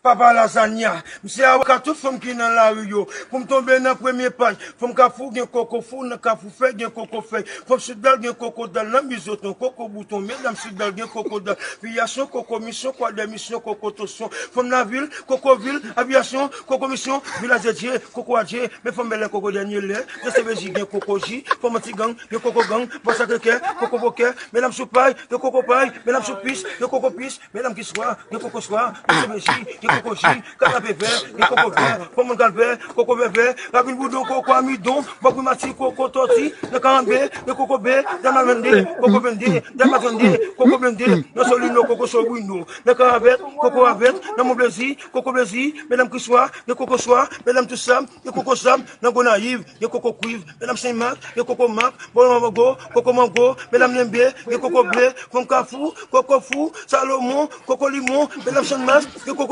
Papa Lasagna, monsieur avocat toute femme qui dans la rue yo, pour me tomber dans la première page, faut me cafou gen coco fou, na cafou fait gen coco fait, faut me sudal gen coco dans la misoton, coco bouton, mesdames sudal gen coco dans, aviation, coco mission, quoi de mission, coco tosson, faut me la ville, coco ville, aviation, coco mission, village de coco adje, mais faut me le coco dernier lait, de CVJ gen coco J, faut me petit gang, gen coco gang, bon ça coco boquet, mesdames sous paille, gen coco paille, mesdames sous pisse, gen coco pisse, mesdames qui soient, gen coco soir, de CVJ, coco J, canapé vert, coco vert, pomme calvaire, coco vert, rabine boudon, coco amidon, beaucoup mati, coco torti, le carambé, le coco B, damavende, coco vendé, damatende, coco vendé, le solino, coco sobuino, le caravette, coco avec, dans mon plaisir, coco plaisir, mesdames qui soient, le coco soir, mesdames tout ça, le coco sam, le go naïve, le coco cuivre, mesdames Saint-Marc, le coco Marc, bon mango, coco mango, mesdames Lembe, le coco blé, fond cafou, coco fou, Salomon, coco limon, mesdames Saint-Marc, le coco